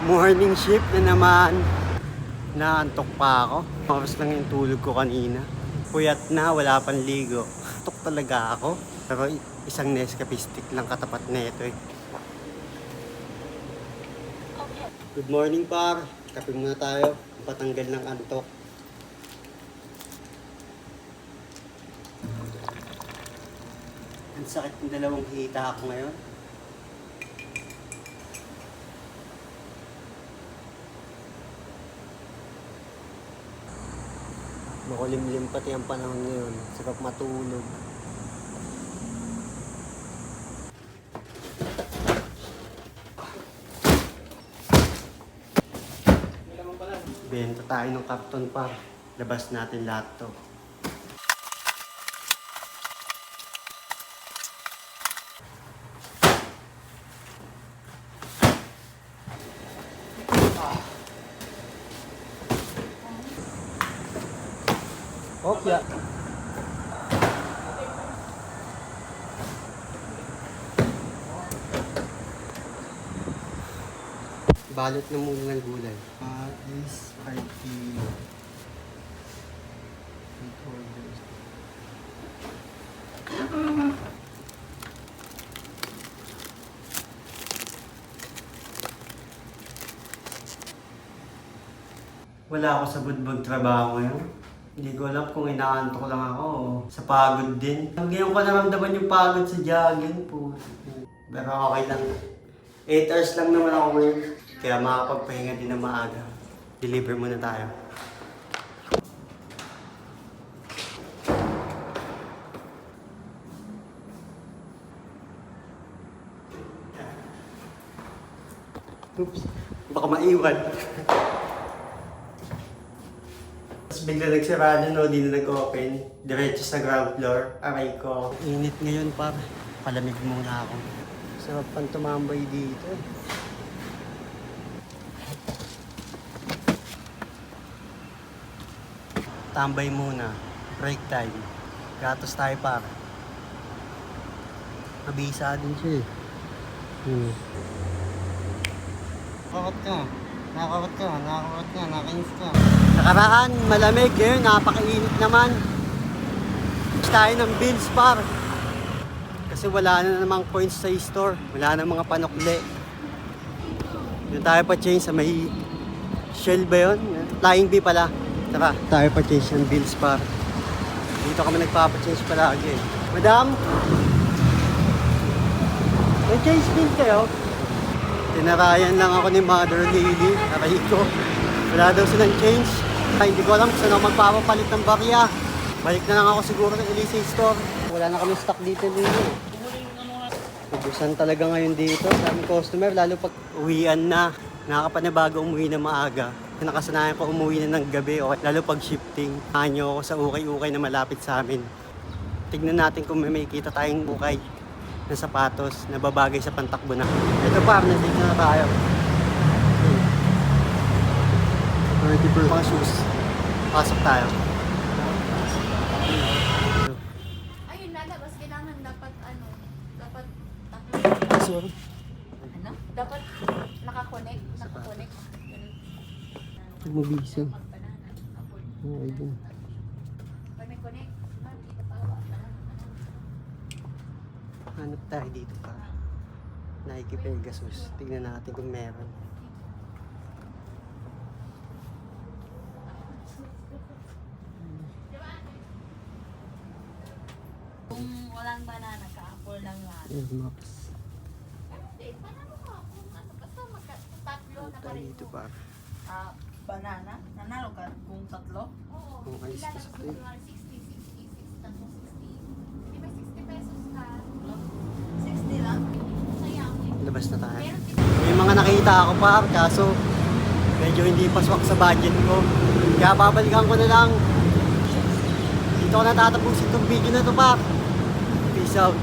Morning shift na naman. Naantok pa ako. Oras lang yung tulog ko kanina. Puyat na, wala pang ligo. Antok talaga ako. Pero isang Nescafe stick lang katapat na ito eh. Good morning par. Kape muna tayo. Patanggal ng antok. Ang sakit ng dalawang hita ako ngayon. Makulimlim pati ang panahon ngayon. Sarap matulog. Benta tayo ng karton par. Labas natin lahat to. Opya. Balot na muna ng gulay. Is 5 kilo. Wala ako sa budbud trabaho ngayon. Hindi ko alam kung inaantok lang ako o sa pagod din. Ngayon ko naramdaman yung pagod sa jogging po. Pero okay lang. 8 hours lang naman ako ngayon. Kaya makakapagpahinga din na maaga. Deliver muna tayo. Oops. Baka maiwan. Tapos bigla nagsarado, no? Di na nag-open. Diretso sa ground floor. Aray ko. Init ngayon par. Palamig muna ako. Sarap pang tumambay dito. Tambay muna. Break time. Gatos tayo par. Mabisa din siya eh. Nakakot ka. Nakakainis ka. Nakaraan, malamig. Ngayon, napakainit naman. Gusto tayo ng bills par. Kasi wala na namang coins sa store. Wala na mga panukli. Doon tayo pa change sa may Shell ba yun? Flying bee pala. Tara, tayo pa change ng bills par. Dito kami nagpapa-change palagi. Madam? May change bills kayo? Tinarayan lang ako ni Mother Lily. Aray ko. Wala daw silang change. Ay, hindi ko alam kung saan ako magpapapalit ng barya. Balik na lang ako siguro sa Elise Store. Wala na kami stock dito dito. Ubusan talaga ngayon dito. Daming customer, lalo pag uwian na. Nakakapanibago umuwi na maaga. Nakasanayan ko umuwi na ng gabi. Okay. Lalo pag shifting. Hanyo ako sa ukay-ukay na malapit sa amin. Tignan natin kung may kita tayong ukay na sapatos na babagay sa pantakbo na. Ito pa, nasig na tayo. 30 mga shoes. Pasok tayo. Ayun na, labas kailangan dapat dapat Sorry. ano? Dapat nakakonect. Pag mabisa. Okay din. Pag may connect, dito pa hawa. Hanap tayo dito pa. Nike Pegasus. Tignan natin kung meron. Kung walang banana ka, apple lang lahat. Air Max. Hindi, panalo ka kung ano, basta magka-tatlo na Tayo pareho. dito pa. Banana? Nanalo ka kung tatlo? Oo, Kung ayos ka ilalagay sa ko plate. kunwari 60, tatlong 60. Di ba 60 pesos ka? 60 lang? Sayang eh. Labas na tayo. Meron May mga nakita ako pa, kaso medyo hindi paswak sa budget ko. Kaya babalikan ko na lang. Dito ko natatapusin itong video na to pa. Peace out.